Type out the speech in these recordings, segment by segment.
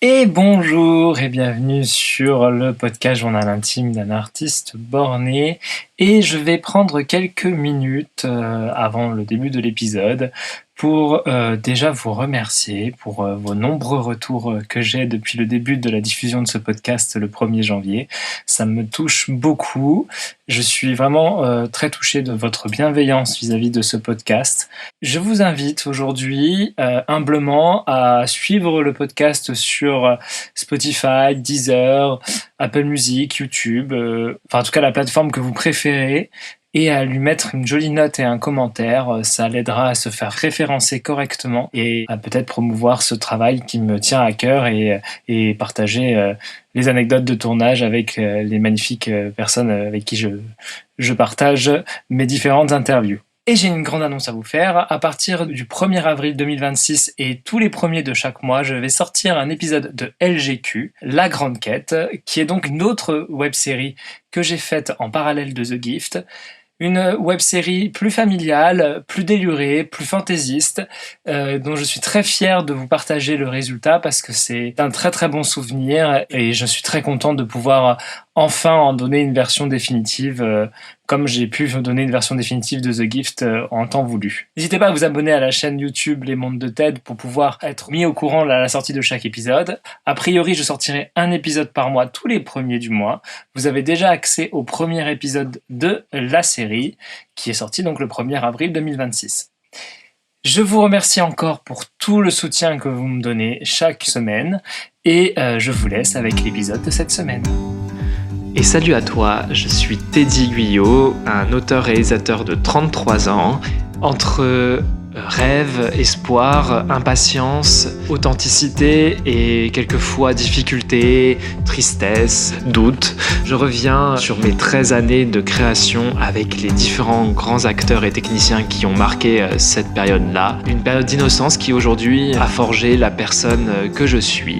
Et bonjour et bienvenue sur le podcast Journal intime d'un artiste borné. Et je vais prendre quelques minutes avant le début de l'épisode pour déjà vous remercier pour vos nombreux retours que j'ai depuis le début de la diffusion de ce podcast le 1er janvier. Ça me touche beaucoup. Je suis vraiment très touché de votre bienveillance vis-à-vis de ce podcast. Je vous invite aujourd'hui humblement à suivre le podcast sur Spotify, Deezer, Apple Music, YouTube, enfin en tout cas la plateforme que vous préférez, et à lui mettre une jolie note et un commentaire. Ça l'aidera à se faire référencer correctement et à peut-être promouvoir ce travail qui me tient à cœur et partager les anecdotes de tournage avec les magnifiques personnes avec qui je partage mes différentes interviews. Et j'ai une grande annonce à vous faire. À partir du 1er avril 2026 et tous les premiers de chaque mois, je vais sortir un épisode de LGQ, La Grande Quête, qui est donc une autre web-série que j'ai faite en parallèle de The Gift. Une web-série plus familiale, plus délurée, plus fantaisiste, dont je suis très fier de vous partager le résultat parce que c'est un très très bon souvenir et je suis très content de pouvoir enfin en donner une version définitive, comme j'ai pu vous donner une version définitive de The Gift en temps voulu. N'hésitez pas à vous abonner à la chaîne YouTube Les Mondes de Ted pour pouvoir être mis au courant à la sortie de chaque épisode. A priori, je sortirai un épisode par mois tous les premiers du mois. Vous avez déjà accès au premier épisode de la série, qui est sorti donc le 1er avril 2026. Je vous remercie encore pour tout le soutien que vous me donnez chaque semaine, et je vous laisse avec l'épisode de cette semaine. Et salut à toi, je suis Teddy Guyot, un auteur-réalisateur de 33 ans. Entre rêve, espoir, impatience, authenticité et quelquefois difficulté, tristesse, doute, je reviens sur mes 13 années de création avec les différents grands acteurs et techniciens qui ont marqué cette période-là. Une période d'innocence qui aujourd'hui a forgé la personne que je suis.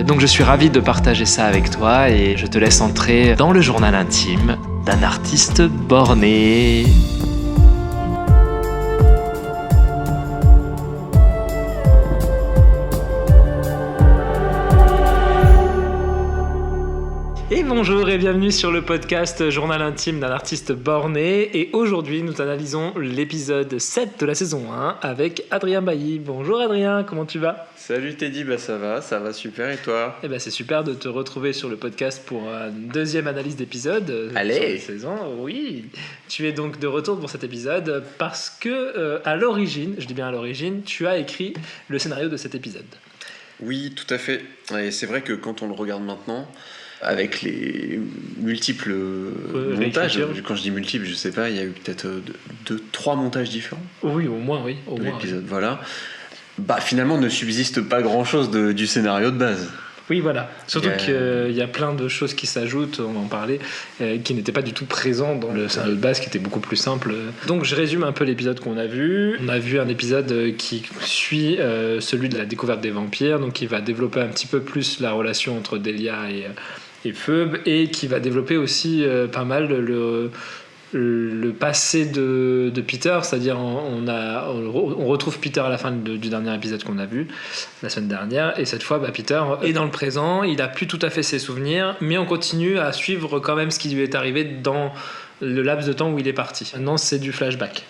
Donc je suis ravi de partager ça avec toi et je te laisse entrer dans le journal intime d'un artiste borné. Et bonjour et bienvenue sur le podcast Journal intime d'un artiste borné. Et aujourd'hui, nous analysons l'épisode 7 de la saison 1 avec Adrien Bailly. Bonjour Adrien, comment tu vas ? Salut Teddy, ça va super et toi ? Eh ben c'est super de te retrouver sur le podcast pour une deuxième analyse d'épisode sur la saison. Oui, tu es donc de retour pour cet épisode parce que à l'origine, je dis bien à l'origine, tu as écrit le scénario de cet épisode. Oui, tout à fait. Et c'est vrai que quand on le regarde maintenant, avec les multiples montages, quand je dis multiples, je sais pas, il y a eu peut-être 3 montages différents. Oui, au moins, oui. Au moins, l'épisode, oui. Voilà. Bah finalement, ne subsiste pas grand-chose du scénario de base. Oui, voilà. Surtout qu'il y a plein de choses qui s'ajoutent, on en parlait, qui n'étaient pas du tout présents dans le scénario de base, qui était beaucoup plus simple. Donc je résume un peu l'épisode qu'on a vu. On a vu un épisode qui suit celui de la découverte des vampires, donc qui va développer un petit peu plus la relation entre Delia et Phoebe, et qui va développer aussi pas mal le passé de Peter, c'est-à-dire on retrouve Peter à la fin du dernier épisode qu'on a vu la semaine dernière, et cette fois Peter est dans le présent, il a plus tout à fait ses souvenirs, mais on continue à suivre quand même ce qui lui est arrivé dans le laps de temps où il est parti. Maintenant c'est du flashback.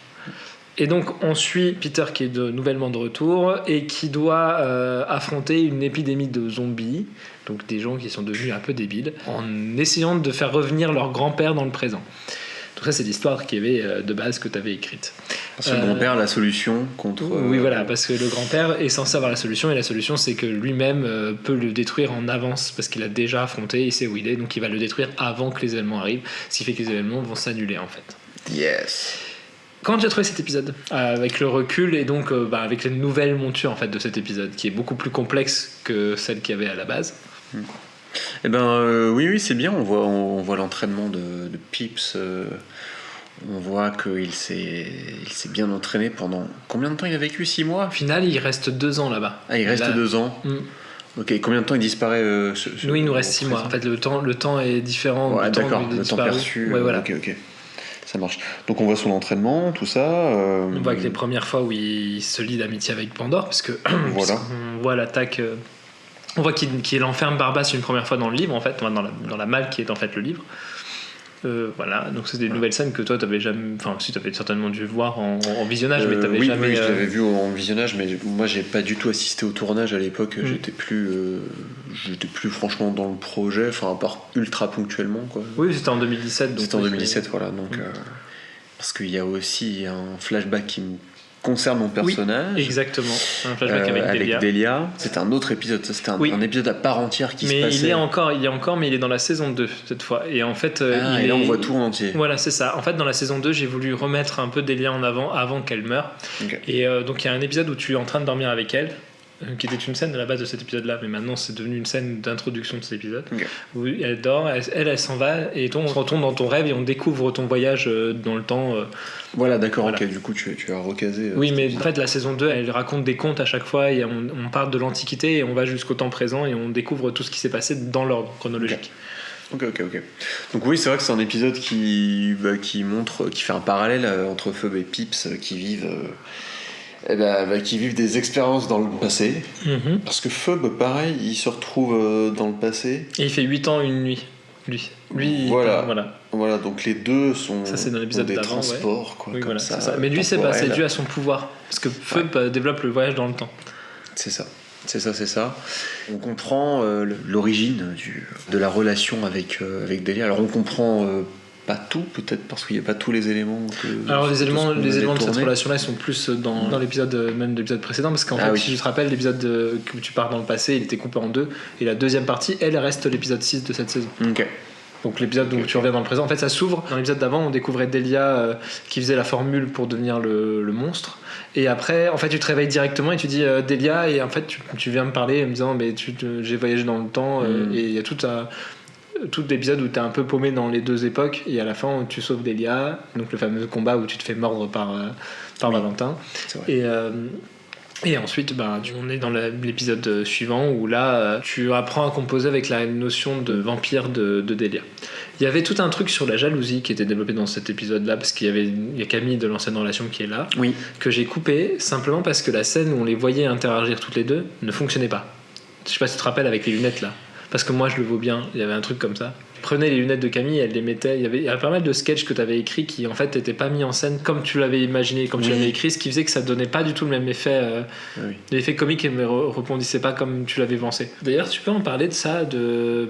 Et donc on suit Peter qui est nouvellement de retour et qui doit affronter une épidémie de zombies, donc des gens qui sont devenus un peu débiles, en essayant de faire revenir leur grand-père dans le présent. Donc ça c'est l'histoire qui avait de base que tu avais écrite. Parce que le grand-père a la solution contre... Oui voilà, parce que le grand-père est censé avoir la solution, et la solution c'est que lui-même peut le détruire en avance, parce qu'il a déjà affronté, il sait où il est, donc il va le détruire avant que les événements arrivent, ce qui fait que les événements vont s'annuler en fait. Yes. Quand j'ai trouvé cet épisode, avec le recul et donc avec les nouvelles montures en fait, de cet épisode, qui est beaucoup plus complexe que celle qu'il y avait à la base. Eh ben oui, c'est bien. On voit l'entraînement de Pips. On voit qu'il s'est bien entraîné pendant... Combien de temps il a vécu ? 6 mois ? Au final, il reste 2 ans là-bas. Ah, il reste 2 ans. Ok, combien de temps il disparaît Nous, il nous reste 6 mois. En fait, le temps est différent. Ouais, d'accord, le temps perçu. Ouais, voilà. Ok. Ça marche. Donc on voit son entraînement, tout ça. On voit que les premières fois où il se lie d'amitié avec Pandore, parce que voilà. on voit l'attaque On voit qu'il enferme Barbas une première fois dans le livre, en fait, dans la malle qui est en fait le livre. Voilà, donc c'est des nouvelles scènes que toi t'avais jamais. Enfin, si t'avais certainement dû voir en visionnage, mais t'avais jamais. Oui, je l'avais vu en visionnage, mais moi j'ai pas du tout assisté au tournage à l'époque. J'étais plus franchement dans le projet, enfin à part ultra ponctuellement quoi. Oui, c'était en 2017. C'était en 2017, voilà. Donc parce qu'il y a aussi un flashback qui me concerne mon personnage. Oui, exactement. Un flashback avec Delia. C'est un autre épisode. C'était un épisode à part entière qui se passait. Il y a encore, mais il est dans la saison 2 cette fois. Et en fait, et là on voit tout en entier. Voilà, c'est ça. En fait, dans la saison 2, j'ai voulu remettre un peu Delia en avant qu'elle meure. Okay. Et donc il y a un épisode où tu es en train de dormir avec elle, qui était une scène à la base de cet épisode-là, mais maintenant c'est devenu une scène d'introduction de cet épisode. Okay. Où elle dort, elle s'en va, et on se retourne dans ton rêve et on découvre ton voyage dans le temps. Voilà, d'accord, ok, du coup tu as recasé. Oui, mais en fait, la saison 2, elle raconte des contes à chaque fois, et on part de l'Antiquité et on va jusqu'au temps présent et on découvre tout ce qui s'est passé dans l'ordre chronologique. Ok. Donc oui, c'est vrai que c'est un épisode qui fait un parallèle entre Phoebe et Pips qui vivent des expériences dans le passé. Parce que Phoebe, pareil, il se retrouve dans le passé. Et il fait 8 ans une nuit, lui. Voilà, donc les deux sont ça, c'est dans l'épisode des d'avant, transports, quoi, oui, comme ça. Mais lui, c'est dû à son pouvoir. Parce que Phoebe développe le voyage dans le temps. C'est ça. On comprend l'origine de la relation avec Delia. Alors on comprend pas tout, peut-être parce qu'il n'y a pas tous les éléments. Alors les éléments de cette relation-là, ils sont plus dans l'épisode, même l'épisode précédent, parce qu'en fait, si tu te rappelles, l'épisode que tu pars dans le passé, il était coupé en deux, et la deuxième partie, elle reste l'épisode 6 de cette saison. Ok. Donc l'épisode où tu reviens dans le présent, en fait ça s'ouvre. Dans l'épisode d'avant, on découvrait Delia qui faisait la formule pour devenir le monstre. Et après, en fait, tu te réveilles directement et tu dis Delia, et en fait tu viens me parler en me disant mais j'ai voyagé dans le temps, et il y a tout l'épisode où tu es un peu paumé dans les deux époques, et à la fin tu sauves Delia, donc le fameux combat où tu te fais mordre par Valentin. C'est vrai. Et ensuite, on est dans l'épisode suivant où là, tu apprends à composer avec la notion de vampire de Delia. Il y avait tout un truc sur la jalousie qui était développé dans cet épisode-là, parce qu'il y a Camille de l'ancienne relation qui est là, que j'ai coupé simplement parce que la scène où on les voyait interagir toutes les deux ne fonctionnait pas. Je sais pas si tu te rappelles avec les lunettes là. Parce que moi je le vaux bien, il y avait un truc comme ça. Prenais les lunettes de Camille, elle les mettait. Il y avait pas mal de sketchs que tu avais écrits qui en fait n'étaient pas mis en scène comme tu l'avais imaginé, comme tu l'avais écrit, ce qui faisait que ça donnait pas du tout le même effet, l'effet comique, et ne rebondissait pas comme tu l'avais pensé. D'ailleurs, tu peux en parler de ça, de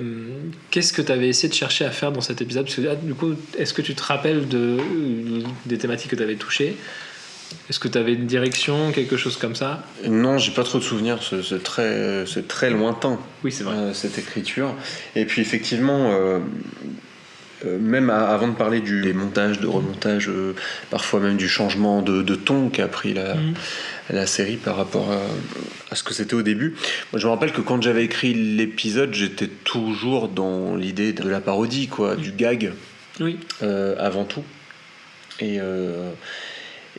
qu'est-ce que tu avais essayé de chercher à faire dans cet épisode, parce que du coup, est-ce que tu te rappelles des thématiques que tu avais touchées? Est-ce que tu avais une direction, quelque chose comme ça? Non, j'ai pas trop de souvenirs, c'est très lointain. Oui, c'est vrai. Cette écriture. Et puis effectivement, même avant de parler des montages, de remontage, parfois même du changement de ton qu'a pris la série par rapport à ce que c'était au début. Moi, je me rappelle que quand j'avais écrit l'épisode, j'étais toujours dans l'idée de la parodie, quoi, du gag, avant tout.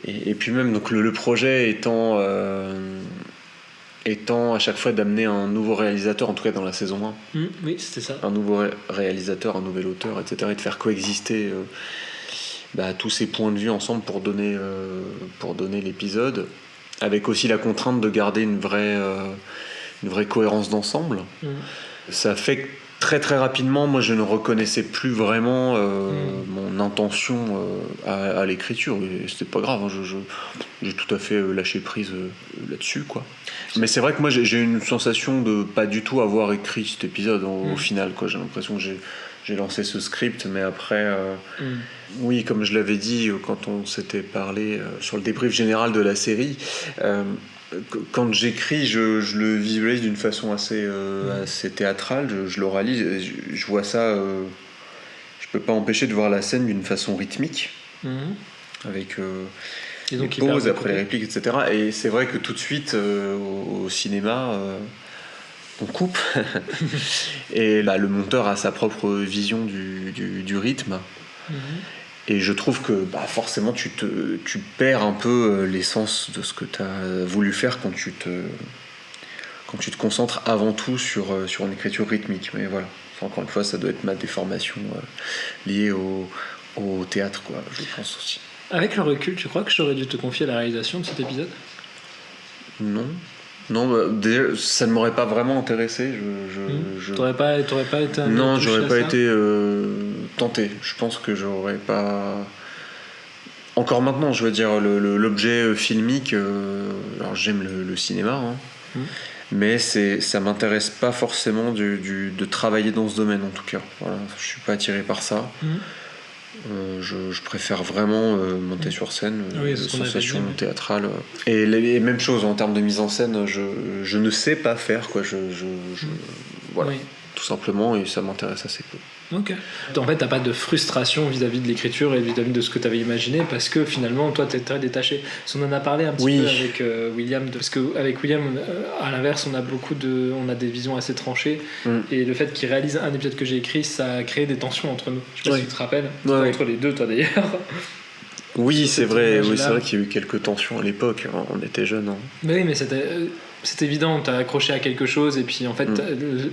Et puis même donc le projet étant à chaque fois d'amener un nouveau réalisateur, en tout cas dans la saison 1. Oui, c'était ça. Un nouveau réalisateur, un nouvel auteur, etc. Et de faire coexister tous ces points de vue ensemble pour donner l'épisode, avec aussi la contrainte de garder une vraie cohérence d'ensemble. Ça fait que très très rapidement, moi je ne reconnaissais plus vraiment mon intention à l'écriture, et c'était pas grave, j'ai tout à fait lâché prise là-dessus, quoi. Mais c'est vrai que moi j'ai une sensation de pas du tout avoir écrit cet épisode au final, quoi. J'ai l'impression que j'ai lancé ce script, mais après oui, comme je l'avais dit quand on s'était parlé sur le débrief général de la série, quand j'écris, je le visualise d'une façon assez théâtrale, je l'oralise, je vois ça, je peux pas empêcher de voir la scène d'une façon rythmique, avec les pauses après les répliques, etc. Et c'est vrai que tout de suite, au cinéma, on coupe, et le monteur a sa propre vision du rythme. Et je trouve que forcément tu perds un peu l'essence de ce que tu as voulu faire quand tu te concentres avant tout sur une écriture rythmique. Mais voilà, encore une fois, ça doit être ma déformation liée au théâtre, quoi, je pense aussi. Avec le recul, tu crois que j'aurais dû te confier la réalisation de cet épisode? Non. Non, déjà, ça ne m'aurait pas vraiment intéressé. T'aurais pas été non, j'aurais pas été tenté. Je pense que j'aurais pas. Encore maintenant, je veux dire, l'objet filmique. Alors j'aime le cinéma, hein, mais ça m'intéresse pas forcément de travailler dans ce domaine en tout cas. Voilà, je suis pas attiré par ça. Je préfère vraiment monter sur scène, sensation théâtrale. Et les mêmes choses en termes de mise en scène, je ne sais pas faire, quoi. Voilà, tout simplement, et ça m'intéresse assez peu. Ok. En fait, t'as pas de frustration vis-à-vis de l'écriture et vis-à-vis de ce que t'avais imaginé, parce que finalement, toi, t'es très détaché. On en a parlé un petit peu avec William, parce qu'avec William, à l'inverse, on a des visions assez tranchées, et le fait qu'il réalise un épisode que j'ai écrit, ça a créé des tensions entre nous. Je sais pas si tu te rappelles, entre les deux, toi d'ailleurs. Oui, c'est vrai qu'il y a eu quelques tensions à l'époque, hein, on était jeunes. Hein. Oui, mais c'est évident, t'as accroché à quelque chose, et puis en fait,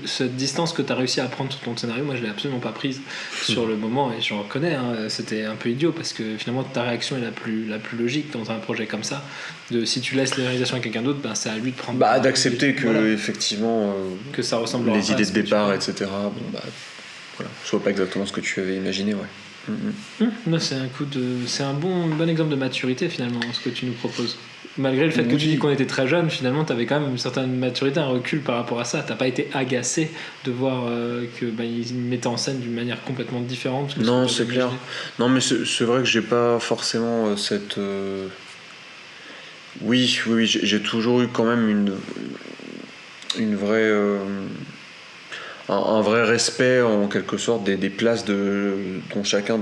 cette distance que t'as réussi à prendre sur ton scénario, moi je l'ai absolument pas prise sur le moment, et je reconnais, hein, c'était un peu idiot, parce que finalement ta réaction est la plus logique dans un projet comme ça. Si tu laisses les réalisations à quelqu'un d'autre, c'est à lui de prendre. D'accepter que effectivement, que ça ressemble les idées de départ, etc. Voilà, soit pas exactement ce que tu avais imaginé, ouais. Là, c'est un bon exemple de maturité finalement, ce que tu nous proposes. Malgré le fait que tu dis qu'on était très jeunes, finalement, tu avais quand même une certaine maturité, un recul par rapport à ça. Tu n'as pas été agacé de voir qu'ils mettaient en scène d'une manière complètement différente. Non, c'est clair. Non, mais c'est vrai que j'ai pas forcément cette. Oui, j'ai toujours eu quand même une vraie. Un vrai respect en quelque sorte des places dont chacun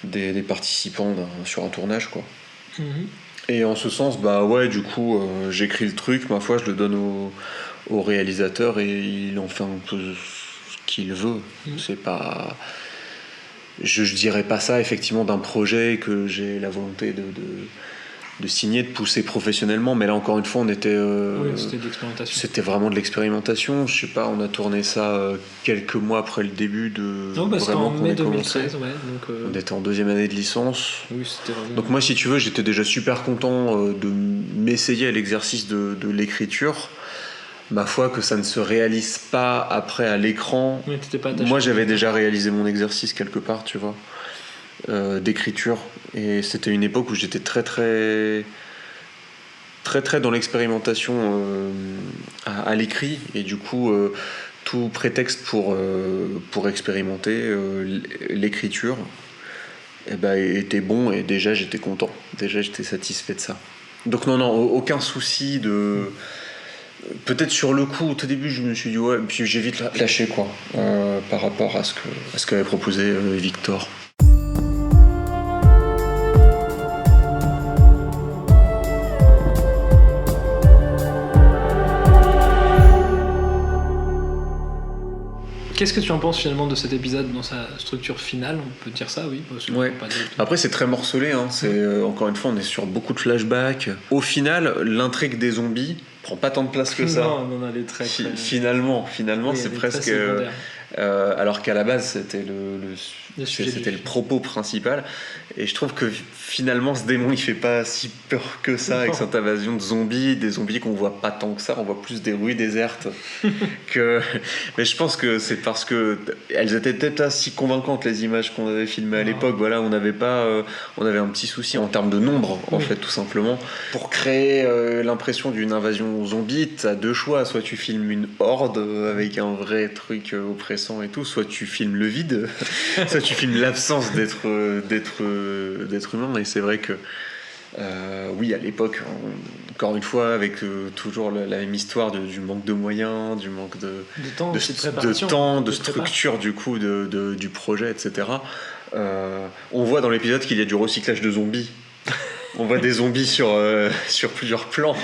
des participants sur un tournage, quoi. Et en ce sens, du coup, j'écris le truc, ma foi, je le donne au réalisateur et il en fait un peu ce qu'il veut. C'est pas. Je dirais pas ça effectivement d'un projet que j'ai la volonté de signer, de pousser professionnellement, mais là encore une fois on était c'était de l'expérimentation. C'était vraiment de l'expérimentation. Je sais pas, on a tourné ça quelques mois après le début de vraiment qu'on ait commencé. On était en 2e année de licence. Oui, c'était vraiment... Donc moi, si tu veux, j'étais déjà super content de m'essayer à l'exercice de l'écriture. Ma foi, que ça ne se réalise pas après à l'écran. Oui, t'étais pas attaché. Moi, j'avais déjà réalisé mon exercice quelque part, tu vois. D'écriture, et c'était une époque où j'étais très dans l'expérimentation à l'écrit, et du coup tout prétexte pour expérimenter l'écriture était bon, et déjà j'étais content, déjà j'étais satisfait de ça. Donc non, aucun souci de... Peut-être sur le coup, au tout début, je me suis dit ouais, puis j'ai vite lâché quoi, par rapport à ce qu'avait proposé Victor. Qu'est-ce que tu en penses finalement de cet épisode dans sa structure finale ? On peut dire ça, oui. Ouais. Après, c'est très morcelé. Hein. Encore une fois, on est sur beaucoup de flashbacks. Au final, l'intrigue des zombies prend pas tant de place que ça. Non, on en a les très. Finalement, oui, c'est presque. Alors qu'à la base, c'était le propos principal. Et je trouve que finalement, ce démon, il fait pas si peur que ça avec cette invasion de zombies, des zombies qu'on voit pas tant que ça. On voit plus des rues désertes que. Mais je pense que c'est parce que elles étaient peut-être pas si convaincantes, les images qu'on avait filmées à l'époque. Voilà, on avait un petit souci en termes de nombre, en fait, tout simplement. Pour créer l'impression d'une invasion zombie, t'as deux choix. Soit tu filmes une horde avec un vrai truc oppressant et tout, soit tu filmes le vide, soit tu filmes l'absence d'être humain. Et c'est vrai que oui, à l'époque, encore une fois, avec toujours la même histoire du manque de moyens, du manque de temps, de structure du coup du projet, etc. On voit dans l'épisode qu'il y a du recyclage de zombies. On voit des zombies sur plusieurs plans.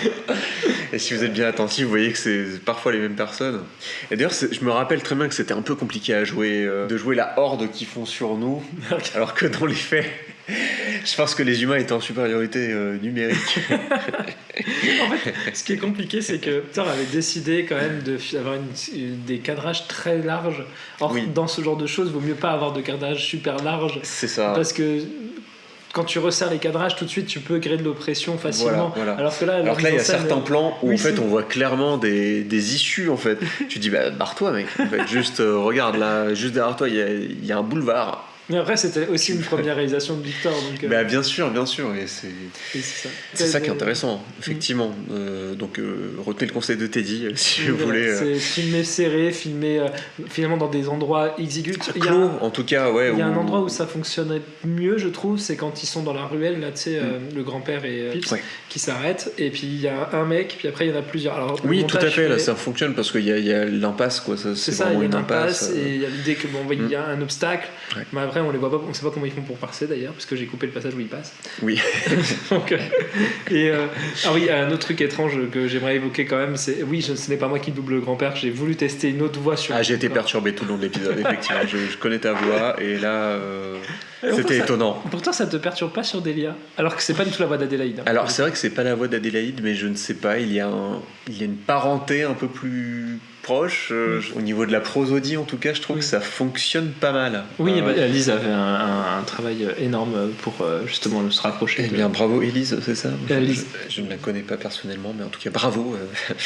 Et si vous êtes bien attentif, vous voyez que c'est parfois les mêmes personnes. Et d'ailleurs, je me rappelle très bien que c'était un peu compliqué à jouer, de jouer la horde qui fond sur nous, alors que dans les faits, je pense que les humains étaient en supériorité numérique. En fait, ce qui est compliqué, c'est que Victor avait décidé quand même d'avoir des cadrages très larges. Or, dans ce genre de choses, il vaut mieux pas avoir de cadrage super large. C'est ça. Parce que quand tu resserres les cadrages, tout de suite tu peux créer de l'oppression facilement. Voilà. Alors que là, il y a certains plans où en fait on voit clairement des issues en fait. Tu dis barre-toi mec. En fait, juste regarde là, juste derrière toi il y a un boulevard. Mais après, c'était aussi une première réalisation de Victor. Donc, bien sûr, et c'est ça qui est intéressant, effectivement. Donc, retenez le conseil de Teddy si vous voulez. C'est filmé serré, filmé finalement dans des endroits exigus. Clos, en tout cas, ouais. Il y a un endroit où ça fonctionnerait mieux, je trouve, c'est quand ils sont dans la ruelle, là, tu sais, le grand-père et Pips qui s'arrêtent, et puis il y a un mec, puis après il y en a plusieurs. Alors, oui, tout à fait, là, ça fonctionne parce qu'il y a l'impasse, quoi. C'est ça, il y a une impasse, et il y a l'idée que il y a un obstacle. Mais après, on les voit pas, on sait pas comment ils font pour passer d'ailleurs, parce que j'ai coupé le passage où ils passent. Oui. Donc, un autre truc étrange que j'aimerais évoquer quand même, c'est ce n'est pas moi qui double le grand-père, j'ai voulu tester une autre voix sur. J'ai été perturbé tout le long de l'épisode, effectivement. je connais ta voix, et là. C'était étonnant. Pourtant, ça te perturbe pas sur Delia, alors que c'est pas du tout la voix d'Adélaïde. Alors, c'est vrai que c'est pas la voix d'Adélaïde, mais je ne sais pas, il y a une parenté un peu plus proche. Au niveau de la prosodie, en tout cas, je trouve que ça fonctionne pas mal. Oui, Elise avait un travail énorme pour justement se rapprocher. Eh bien, bravo Elise, c'est ça. Elise. Je ne la connais pas personnellement, mais en tout cas, bravo.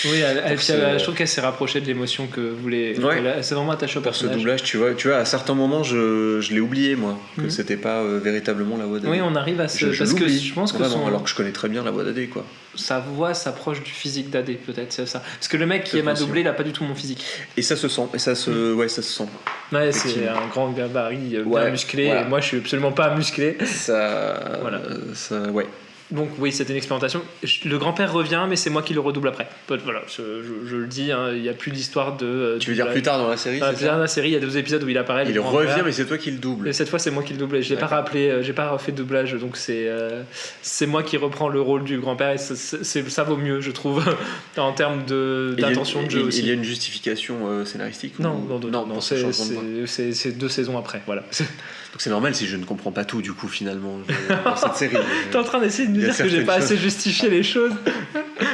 Oui, je trouve qu'elle s'est rapprochée de l'émotion que voulait. Elle s'est vraiment attachée au personnage. Ce doublage, tu vois, à certains moments, je l'ai oublié, moi, que c'était pas véritablement la voix d'Adé. Oui, on arrive à parce que je pense que alors que je connais très bien la voix d'Adé, quoi. Sa voix s'approche du physique d'Adé, peut-être, c'est ça. Parce que le mec qui m'a doublé, il a pas du tout mon physique. Et ça se sent, ça se sent. Ouais, c'est un grand gabarit bien musclé. Et moi, je suis absolument pas musclé. Ça, ouais. Donc oui, c'était une expérimentation. Le grand-père revient, mais c'est moi qui le redouble après. Voilà, je le dis, il n'y a plus d'histoire de... Tu veux dire plus tard dans la série, plus tard dans la série, il y a 2 épisodes où il apparaît. Il revient, mais c'est toi qui le double. Et cette fois, c'est moi qui le double. Je l'ai pas rappelé, j'ai pas refait de doublage, donc c'est moi qui reprends le rôle du grand-père, et ça vaut mieux, je trouve, en termes d'intention de jeu aussi. Il y a une justification scénaristique Non, c'est 2 saisons après, voilà. Donc c'est normal si je ne comprends pas tout, du coup, finalement, dans cette série. T'es en train d'essayer de me dire que j'ai pas assez justifié les choses.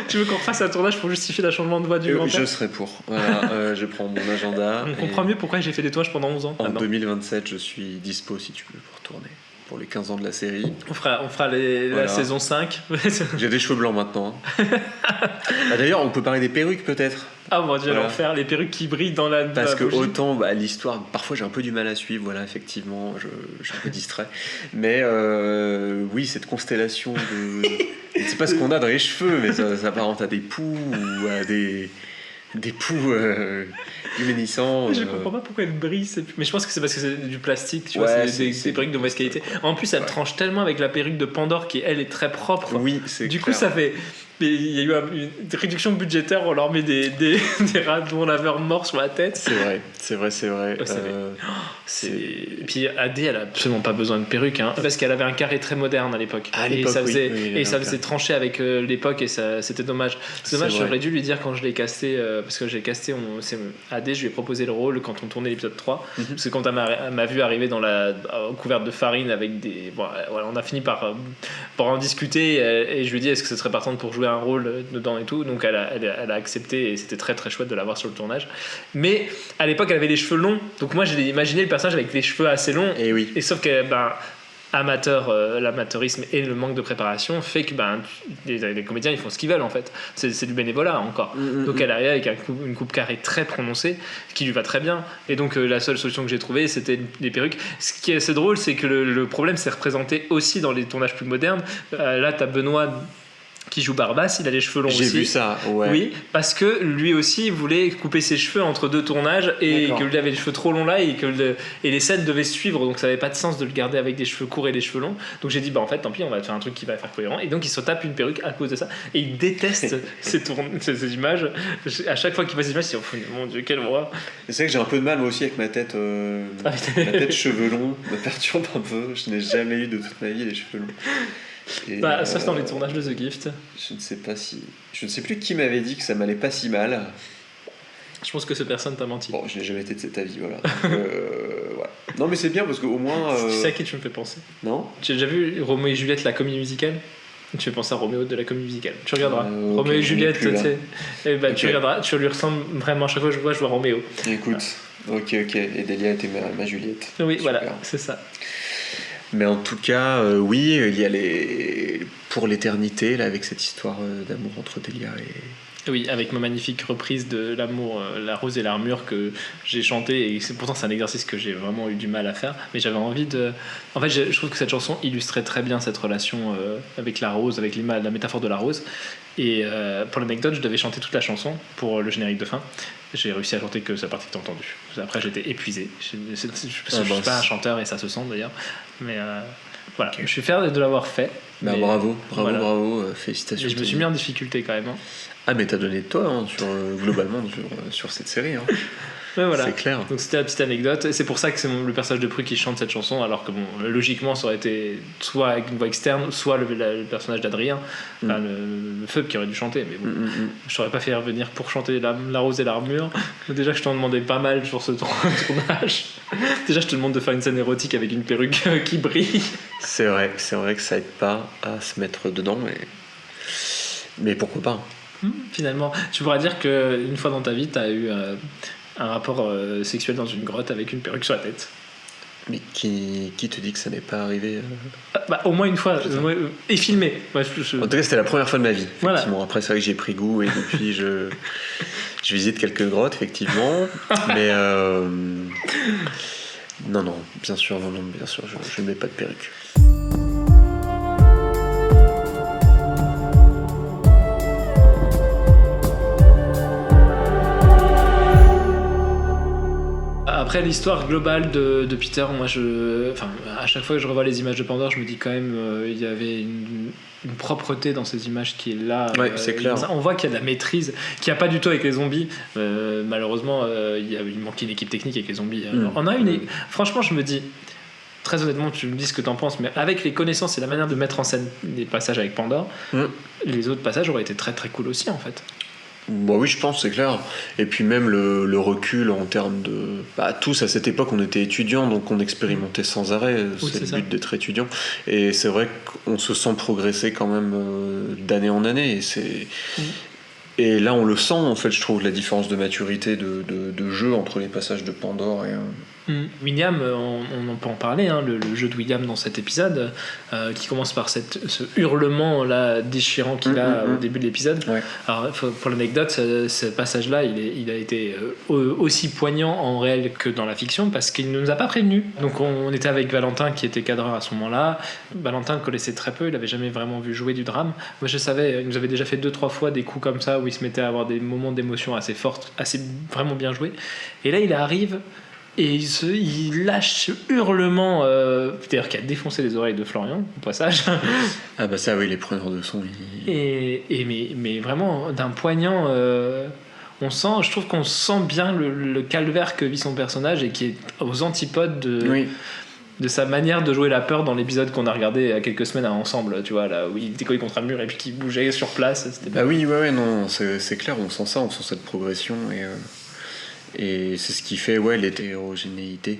Tu veux qu'on refasse un tournage pour justifier le changement de voix du grand-père ? Je serai pour. Voilà, je prends mon agenda. On comprend mieux pourquoi j'ai fait des tournages pendant 11 ans. En 2027, je suis dispo si tu veux pour tourner. Pour les 15 ans de la série. On fera la saison 5. J'ai des cheveux blancs maintenant. D'ailleurs, on peut parler des perruques peut-être. Ah mon dieu, l'enfer, les perruques qui brillent dans la. Parce que autant l'histoire, parfois j'ai un peu du mal à suivre, voilà, effectivement, je suis un peu distrait. Mais oui, cette constellation de. Je ne sais pas ce qu'on a dans les cheveux, mais ça s'apparente à des poux ou à des poux luminescents. Je comprends pas pourquoi elle brille, mais je pense que c'est parce que c'est du plastique, tu vois, c'est des perruques de mauvaise qualité. En plus, elle tranche tellement avec la perruque de Pandore qui, elle, est très propre. Oui, c'est du coup, ça fait. Mais il y a eu une réduction budgétaire, on leur met des radons laveurs morts sur la tête. C'est vrai. Et puis Adé, elle a absolument pas besoin de perruque, parce qu'elle avait un carré très moderne à l'époque. Et ça faisait trancher avec l'époque, et c'était dommage. C'est dommage, j'aurais dû lui dire quand je l'ai casté, parce que j'ai casté Adé, je lui ai proposé le rôle quand on tournait l'épisode 3, parce que quand elle m'a vu arriver dans couverte de farine avec des. Bon, voilà, on a fini par en discuter, et je lui ai dit est-ce que ce serait partant pour jouer un rôle dedans et tout, donc elle a accepté, et c'était très très chouette de la voir sur le tournage. Mais à l'époque elle avait les cheveux longs, donc moi j'ai imaginé le personnage avec les cheveux assez longs, et sauf que l'amateurisme et le manque de préparation fait que les comédiens ils font ce qu'ils veulent en fait, c'est du bénévolat encore. Donc elle arrive avec une coupe carrée très prononcée qui lui va très bien, et donc la seule solution que j'ai trouvée c'était des perruques. Ce qui est assez drôle, c'est que le problème s'est représenté aussi dans les tournages plus modernes. Là t'as Benoît qui joue Barbas, il a les cheveux longs aussi. J'ai vu ça, ouais. Oui, parce que lui aussi voulait couper ses cheveux entre 2 tournages, et que lui avait les cheveux trop longs là, et les scènes devaient suivre, donc ça n'avait pas de sens de le garder avec des cheveux courts et des cheveux longs. Donc j'ai dit en fait tant pis, on va faire un truc qui va faire cohérent, et donc il se tape une perruque à cause de ça, et il déteste ces images. À chaque fois qu'il voit ces images, il se dit mon dieu, quelle voix. C'est vrai que j'ai un peu de mal moi aussi avec ma tête cheveux longs me perturbe un peu. Je n'ai jamais eu de toute ma vie les cheveux longs. Ça c'est dans les tournages de The Gift. Je ne sais plus qui m'avait dit que ça m'allait pas si mal. Je pense que cette personne t'a menti. Bon, je n'ai jamais été de cet avis, voilà. Voilà. Non, mais c'est bien parce qu'au moins. Tu sais à qui tu me fais penser ? Non ? Tu as déjà vu Roméo et Juliette, la comédie musicale ? Tu fais penser à Roméo de la comédie musicale. Tu regarderas. Roméo et Juliette, tu sais. Tu regarderas, tu lui ressembles vraiment. À chaque fois que je vois Roméo. Écoute, ok. Et Delia était ma Juliette. Oui, super. voilà, c'est ça. Mais en tout cas, oui, il y a pour l'éternité, là, avec cette histoire d'amour entre Delia et... Oui, avec ma magnifique reprise de l'amour, la rose et l'armure que j'ai chanté, et pourtant c'est un exercice que j'ai vraiment eu du mal à faire, mais j'avais envie de... En fait, je trouve que cette chanson illustrait très bien cette relation avec la rose, avec la métaphore de la rose, et pour l'anecdote, je devais chanter toute la chanson pour le générique de fin. J'ai réussi à chanter que sa partie que t'as entendue. Après, j'étais épuisé. Je suis pas un chanteur, et ça se sent d'ailleurs, mais voilà, okay. Je suis fier de l'avoir fait. Bah, bravo, félicitations. Mais je me suis mis en difficulté quand même. Ah, mais t'as donné de toi globalement sur cette série. Ouais, voilà. C'est clair. Donc c'était la petite anecdote. Et c'est pour ça que c'est le personnage de Prue qui chante cette chanson, alors que logiquement ça aurait été soit avec une voix externe, soit le personnage d'Adrien, enfin, le Feub qui aurait dû chanter. Mais bon, je t'aurais pas fait revenir pour chanter la rose et l'armure. Déjà que je t'en demandais pas mal sur ce tournage. Déjà je te demande de faire une scène érotique avec une perruque qui brille. C'est vrai que ça aide pas à se mettre dedans, mais pourquoi pas. Finalement, tu pourras dire qu'une fois dans ta vie, tu as eu un rapport sexuel dans une grotte avec une perruque sur la tête. Mais qui te dit que ça n'est pas arrivé au moins une fois, et filmé. En tout cas, c'était la première fois de ma vie. Voilà. Après, c'est vrai que j'ai pris goût et depuis, je visite quelques grottes, effectivement. Mais non, bien sûr, je ne mets pas de perruque. Après l'histoire globale de Peter, moi à chaque fois que je revois les images de Pandore, je me dis quand même il y avait une propreté dans ces images qui est là. Ouais, c'est clair. On voit qu'il y a de la maîtrise, qu'il n'y a pas du tout avec les zombies. Malheureusement, il manquait une équipe technique avec les zombies. On a franchement, je me dis, très honnêtement, tu me dis ce que tu en penses, mais avec les connaissances et la manière de mettre en scène les passages avec Pandore, les autres passages auraient été très très cool aussi en fait. Bon, oui, je pense, c'est clair. Et puis même le recul en termes de... tous, à cette époque, on était étudiants, donc on expérimentait sans arrêt. C'est le but d'être étudiant. Et c'est vrai qu'on se sent progresser quand même d'année en année. Et là, on le sent, en fait, je trouve, la différence de maturité de jeu entre les passages de Pandore et... William, on peut en parler, le jeu de William dans cet épisode, qui commence par ce hurlement là déchirant qu'il a au début de l'épisode. Ouais. Alors, pour l'anecdote, ce passage-là, il a été aussi poignant en réel que dans la fiction parce qu'il ne nous a pas prévenus. Donc on était avec Valentin qui était cadreur à ce moment-là. Valentin le connaissait très peu, il n'avait jamais vraiment vu jouer du drame. Moi je savais, il nous avait déjà fait 2-3 fois des coups comme ça où il se mettait à avoir des moments d'émotion assez fortes, assez vraiment bien joués. Et là il arrive. Et il lâche ce hurlement, d'ailleurs qui a défoncé les oreilles de Florian au passage. Ah bah ça oui, les preneurs de son. Mais vraiment d'un poignant, je trouve qu'on sent bien le calvaire que vit son personnage et qui est aux antipodes de sa manière de jouer la peur dans l'épisode qu'on a regardé il y a quelques semaines ensemble, tu vois, là où il était collé contre un mur et puis qu'il bougeait sur place. Bah oui, non, c'est clair, on sent ça, on sent cette progression et c'est ce qui fait l'hétérogénéité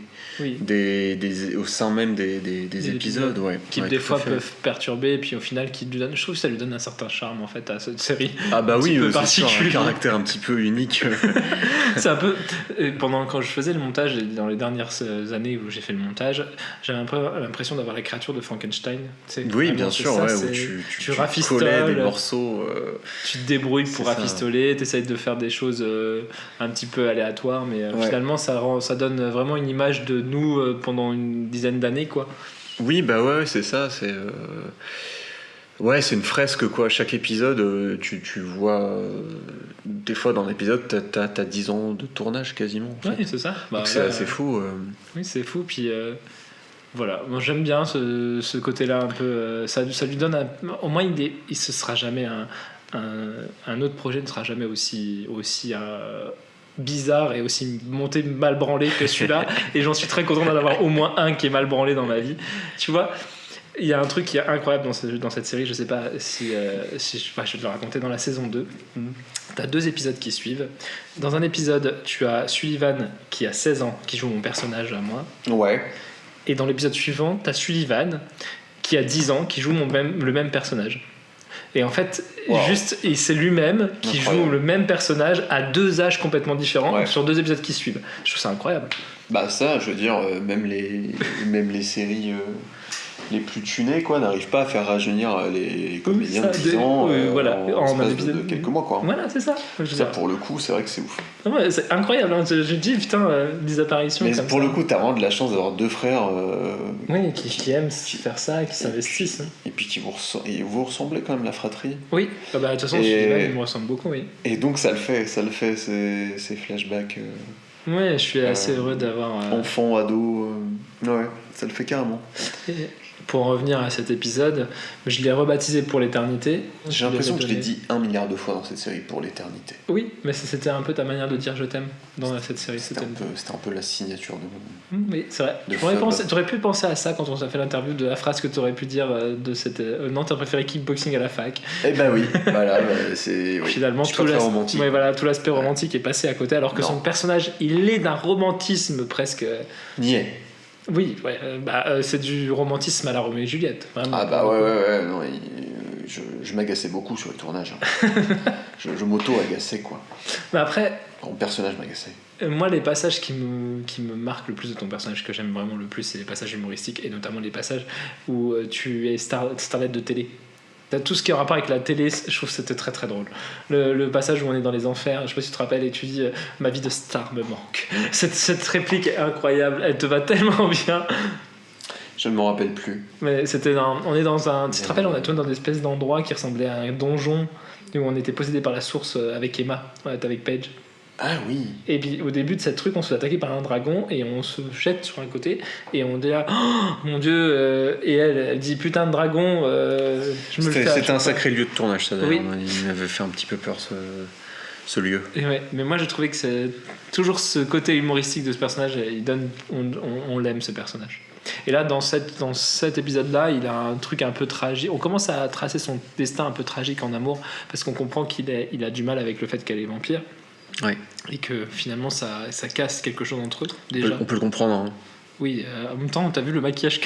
au sein même des épisodes qui des fois peuvent perturber et puis au final je trouve que ça lui donne un certain charme en fait à cette série. Ah bah oui, c'est sûr, un caractère un petit peu unique. C'est un peu quand je faisais le montage dans les dernières années où j'ai fait le montage, j'avais un peu l'impression d'avoir la créature de Frankenstein, oui bien sûr, où tu rafistoles des morceaux, tu te débrouilles pour rafistoler, t'essayes de faire des choses un petit peu aléatoires mais finalement ça donne vraiment une image de nous pendant une dizaine d'années quoi. Oui c'est ça, c'est une fresque quoi. Chaque épisode tu vois des fois dans l'épisode t'as 10 ans de tournage quasiment en fait. Oui c'est ça, donc c'est assez fou. Oui c'est fou puis voilà, moi j'aime bien ce côté là un peu, ça lui donne au moins il se sera jamais un autre projet ne sera jamais aussi bizarre et aussi monté mal branlé que celui-là et j'en suis très content d'en avoir au moins un qui est mal branlé dans ma vie, tu vois. Il y a un truc qui est incroyable dans cette série, je sais pas si je vais te le raconter. Dans la saison 2 t'as 2 épisodes qui suivent. Dans un épisode tu as Sullivan qui a 16 ans qui joue mon personnage à moi, et dans l'épisode suivant t'as Sullivan qui a 10 ans qui joue le même personnage. Et en fait, c'est lui-même qui joue le même personnage à 2 âges complètement différents sur 2 épisodes qui suivent. Je trouve ça incroyable. Bah ça, je veux dire, même les séries les plus tunés quoi n'arrivent pas à faire rajeunir les comédiens de 10 ans voilà, en espace de quelques mois quoi. Voilà, c'est ça. Ça pour le coup c'est vrai que c'est ouf. Ouais, c'est incroyable, hein. Je dis putain, des apparitions mais comme pour ça. le coup t'as vraiment de la chance d'avoir deux frères oui, qui aiment faire ça, qui s'investissent. Et puis qui vous ressemblez quand même la fratrie. Oui, de toute façon Sullivan il me ressemble beaucoup, oui. Et donc ça le fait ces flashbacks. Ouais, je suis assez heureux d'avoir... Enfant, ado, ouais, ça le fait carrément. Et pour en revenir à cet épisode, je l'ai rebaptisé Pour l'éternité. J'ai l'impression que je l'ai dit 1 milliard de fois dans cette série, Pour l'éternité. Oui, mais c'était un peu ta manière de dire je t'aime dans cette série. C'était un peu la signature de mon... Oui, c'est vrai. T'aurais pu penser à ça quand on t'a fait l'interview de la phrase que t'aurais pu dire de cette... non, t'as préféré kickboxing à la fac. Eh ben oui, voilà, c'est... Oui. Finalement, tout l'aspect romantique est passé à côté, alors que son personnage, il est d'un romantisme presque... Niais. Oui, ouais, c'est du romantisme à la Roméo et Juliette. Vraiment. Ah bah ouais, non, je m'agaçais beaucoup sur les tournages. Hein. je m'auto-agaçais quoi. Mais après... Mon personnage m'agaçait. Moi, les passages qui me marquent le plus de ton personnage, que j'aime vraiment le plus, c'est les passages humoristiques, et notamment les passages où tu es starlet de télé. T'as tout ce qui est en rapport avec la télé, je trouve que c'était très très drôle. Le passage où on est dans les enfers, je sais pas si tu te rappelles, et tu dis ma vie de star me manque. Cette réplique est incroyable, elle te va tellement bien. Je ne m'en rappelle plus. Mais on est dans un... Tu te rappelles, on a tourné dans une espèce d'endroit qui ressemblait à un donjon, où on était possédé par la source avec Emma, on était avec Paige. Ah oui. Et puis au début de cette truc, on se fait attaquer par un dragon et on se jette sur un côté et on dit là, oh mon dieu, et elle dit putain de dragon, je me le fais. C'était un sacré lieu de tournage, ça d'ailleurs. Oui. Il m'avait fait un petit peu peur ce lieu. Et ouais, mais moi j'ai trouvé que c'est toujours ce côté humoristique de ce personnage, on l'aime ce personnage. Et là dans cet épisode-là, il a un truc un peu tragique. On commence à tracer son destin un peu tragique en amour parce qu'on comprend qu'il a du mal avec le fait qu'elle est vampire. Ouais. Et que finalement ça casse quelque chose entre eux déjà. On peut le comprendre. Hein. Oui, en même temps, t'as vu le maquillage.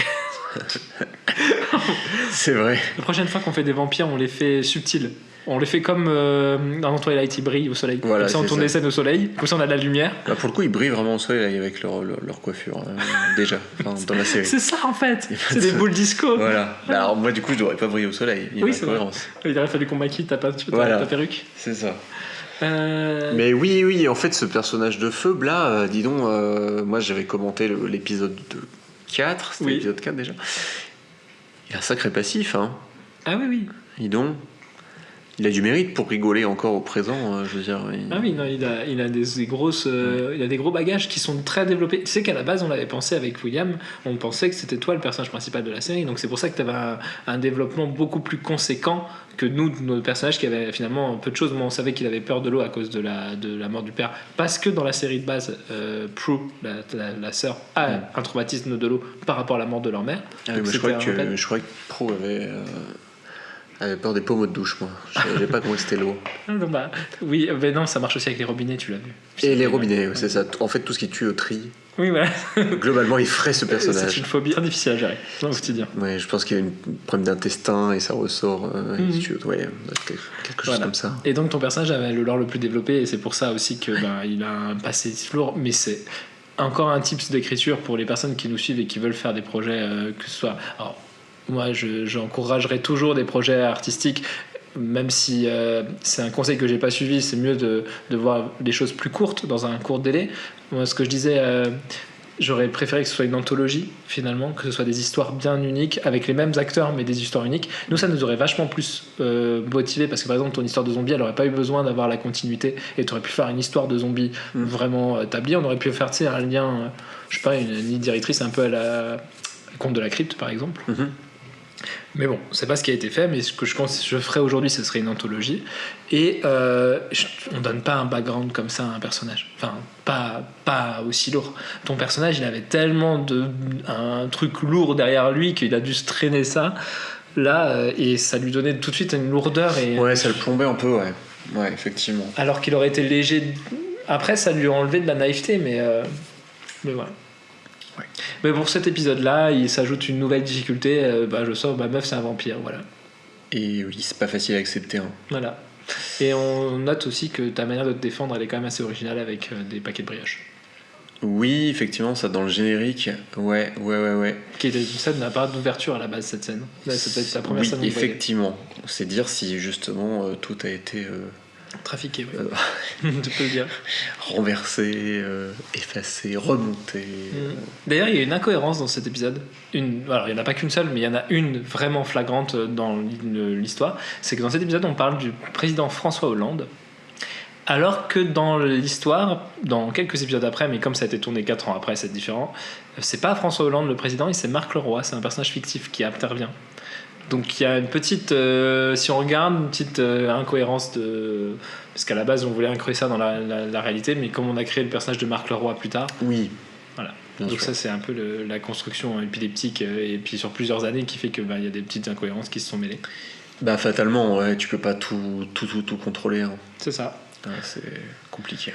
C'est vrai. La prochaine fois qu'on fait des vampires, on les fait subtils. On les fait comme dans Twilight, ils brillent au soleil. Voilà, comme ça, on tourne des scènes au soleil. Comme ça, on a de la lumière. Bah pour le coup, ils brillent vraiment au soleil avec leur coiffure, déjà, dans la série. C'est ça, en fait. C'est des boules disco. Voilà. Bah alors, moi, du coup, je devrais pas briller au soleil. Il y a une cohérence. Il aurait fallu qu'on maquille ta perruque. C'est ça. Mais oui, en fait, ce personnage de feu, là, dis donc, moi j'avais commenté l'épisode 4, c'était l'épisode 4 déjà. Il a un sacré passif, hein. Ah oui. Dis donc, il a du mérite pour rigoler encore au présent, je veux dire. Ah oui, non, il a des grosses, il a des gros bagages qui sont très développés. Tu sais qu'à la base, on l'avait pensé avec William, on pensait que c'était toi le personnage principal de la série, donc c'est pour ça que tu avais un développement beaucoup plus conséquent que nous, nos personnages qui avaient finalement peu de choses. Moi, on savait qu'il avait peur de l'eau à cause de la mort du père, parce que dans la série de base, Prue, la sœur, a un traumatisme de l'eau par rapport à la mort de leur mère. Ah oui, je croyais que Prue avait peur des pommes de douche, moi. Je savais pas comment c'était l'eau. Oui, mais non, ça marche aussi avec les robinets, tu l'as vu. Et les robinets, c'est ça. En fait, tout ce qui tue au tri. Oui, voilà. Globalement, il ferait ce personnage. C'est une phobie très difficile à gérer au quotidien. Ouais, je pense qu'il y a un problème d'intestin et ça ressort. Quelque chose comme ça. Et donc, ton personnage avait le lore le plus développé et c'est pour ça aussi que il a un passé lourd, mais c'est encore un tips d'écriture pour les personnes qui nous suivent et qui veulent faire des projets, que ce soit... Alors, moi, j'encouragerais toujours des projets artistiques, même si c'est un conseil que j'ai pas suivi. C'est mieux de voir des choses plus courtes, dans un court délai. Moi, ce que je disais, j'aurais préféré que ce soit une anthologie, finalement, que ce soit des histoires bien uniques, avec les mêmes acteurs, mais des histoires uniques. Nous, ça nous aurait vachement plus motivé, parce que par exemple, ton histoire de zombie, elle aurait pas eu besoin d'avoir la continuité, et tu aurais pu faire une histoire de zombie vraiment établie. On aurait pu faire un lien, je sais pas, une ligne directrice un peu à la Conte de la Crypte, par exemple. Mais bon, c'est pas ce qui a été fait, mais ce que je ferais aujourd'hui, ce serait une anthologie. Et on donne pas un background comme ça à un personnage. Enfin, pas aussi lourd. Ton personnage, il avait tellement un truc lourd derrière lui qu'il a dû se traîner ça. Là, et ça lui donnait tout de suite une lourdeur. Ouais, ça le plombait un peu, ouais. Ouais, effectivement. Alors qu'il aurait été léger. Après, ça lui a enlevé de la naïveté, mais voilà. Ouais. Mais pour cet épisode-là, il s'ajoute une nouvelle difficulté. Je sors, ma meuf, c'est un vampire, voilà. Et oui, c'est pas facile à accepter. Hein. Voilà. Et on note aussi que ta manière de te défendre, elle est quand même assez originale avec des paquets de brioches. Oui, effectivement, ça dans le générique. Ouais. Qui était une scène à part d'ouverture à la base, cette scène. Là, c'était la première scène. Oui, effectivement. C'est dire si justement tout a été trafiqué, oui. Tu peux le dire. Renversé, effacé, remonté. D'ailleurs, il y a une incohérence dans cet épisode. Alors, il n'y en a pas qu'une seule, mais il y en a une vraiment flagrante dans l'histoire. C'est que dans cet épisode, on parle du président François Hollande. Alors que dans l'histoire, dans quelques épisodes après, mais comme ça a été tourné 4 ans après, c'est différent, c'est pas François Hollande le président, c'est Marc Leroy, c'est un personnage fictif qui intervient. Donc il y a une petite, si on regarde, une petite incohérence parce qu'à la base on voulait inclure ça dans la réalité, mais comme on a créé le personnage de Marc Leroy plus tard, oui. Voilà. Donc ça c'est un peu la construction épileptique et puis sur plusieurs années qui fait que y a des petites incohérences qui se sont mêlées. Fatalement, ouais, tu peux pas tout contrôler. Hein. C'est ça. Ouais, c'est compliqué.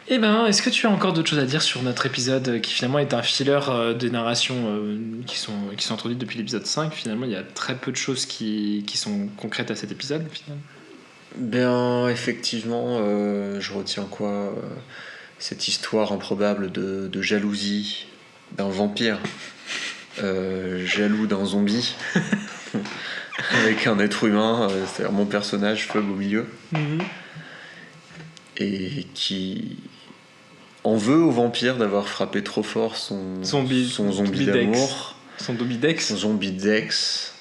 Est-ce que tu as encore d'autres choses à dire sur notre épisode qui finalement est un filler des narrations qui sont introduites depuis l'épisode 5? Finalement, il y a très peu de choses qui sont concrètes à cet épisode, finalement. Effectivement, je retiens quoi cette histoire improbable de jalousie d'un vampire jaloux d'un zombie avec un être humain, c'est-à-dire mon personnage, Fub, au milieu. Et qui en veut au vampire d'avoir frappé trop fort son zombie d'amour, son zombie d'ex.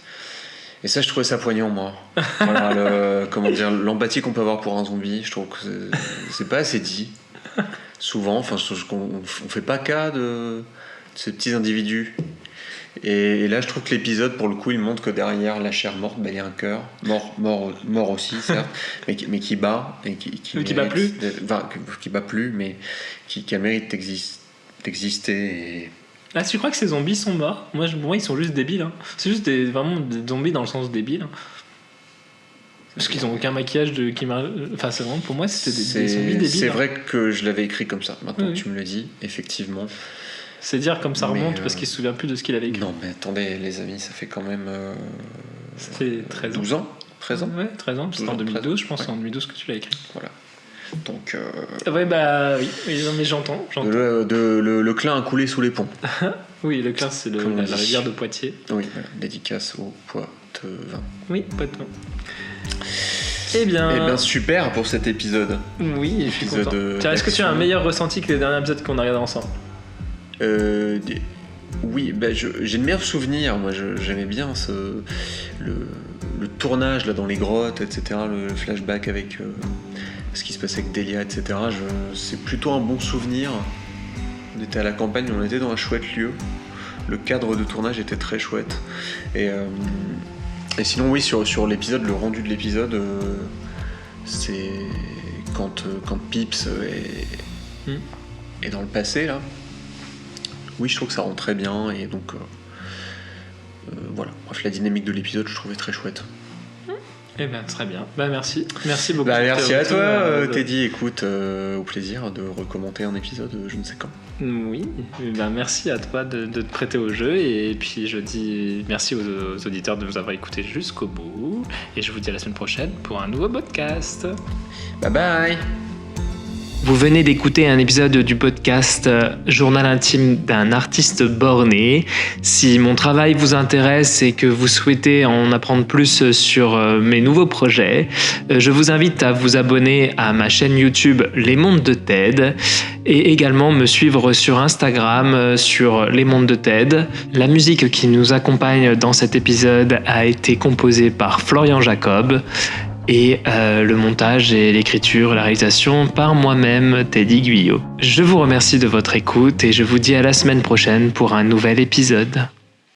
Et ça, je trouvais ça poignant, moi. Voilà, l'empathie qu'on peut avoir pour un zombie, je trouve que c'est pas assez dit. Souvent, je trouve qu'on fait pas cas de ces petits individus. Et là, je trouve que l'épisode, pour le coup, il montre que derrière la chair morte, il y a un cœur mort aussi, certes, mais qui bat et qui bat plus. Qui bat plus, mais qui a mérite d'exister. Et... Ah, tu crois que ces zombies sont morts? Pour moi, ils sont juste débiles. Hein. C'est juste vraiment des zombies dans le sens débile. Hein. Parce qu'ils n'ont aucun maquillage qui marche. Enfin, c'est vraiment, pour moi, c'était des zombies débiles. C'est vrai que je l'avais écrit comme ça. Maintenant que tu me le dis, effectivement. C'est dire comme ça remonte parce qu'il se souvient plus de ce qu'il avait écrit. Non, mais attendez, les amis, ça fait quand même. C'était 13 ans. 12 ans 13 ans. Ouais, 13 ans. C'était en 2012, je pense, c'est en 2012 que tu l'as écrit. Voilà. Donc. Ouais, oui, non, mais j'entends. Le Clin a coulé sous les ponts. Oui, le Clin, c'est la rivière de Poitiers. Oui, voilà, dédicace au Poitevin. Oui, Poitevin. Eh bien, super pour cet épisode. Oui, je suis content. Tiens, est-ce que tu as un meilleur ressenti que les derniers épisodes qu'on a regardés ensemble? Oui, j'ai de meilleurs souvenirs. Moi, j'aimais bien le tournage là dans les grottes, etc. Le flashback avec ce qui se passait avec Delia, etc. C'est plutôt un bon souvenir. On était à la campagne, on était dans un chouette lieu. Le cadre de tournage était très chouette. Et sinon, oui, sur l'épisode, le rendu de l'épisode, c'est quand Pips est dans le passé là. Oui, je trouve que ça rend très bien et donc voilà. Bref, la dynamique de l'épisode, je trouvais très chouette. Eh bien, très bien. Merci beaucoup. Merci à toi, Teddy. Écoute, au plaisir de recommander un épisode, je ne sais quand. Oui. Merci à toi de te prêter au jeu et puis je dis merci aux auditeurs de nous avoir écoutés jusqu'au bout et je vous dis à la semaine prochaine pour un nouveau podcast. Bye bye. Vous venez d'écouter un épisode du podcast Journal intime d'un artiste borné. Si mon travail vous intéresse et que vous souhaitez en apprendre plus sur mes nouveaux projets, je vous invite à vous abonner à ma chaîne YouTube Les Mondes de Ted et également me suivre sur Instagram sur Les Mondes de Ted. La musique qui nous accompagne dans cet épisode a été composée par Florian Jacob. Et le montage et l'écriture, la réalisation par moi-même, Teddy Guyot. Je vous remercie de votre écoute et je vous dis à la semaine prochaine pour un nouvel épisode.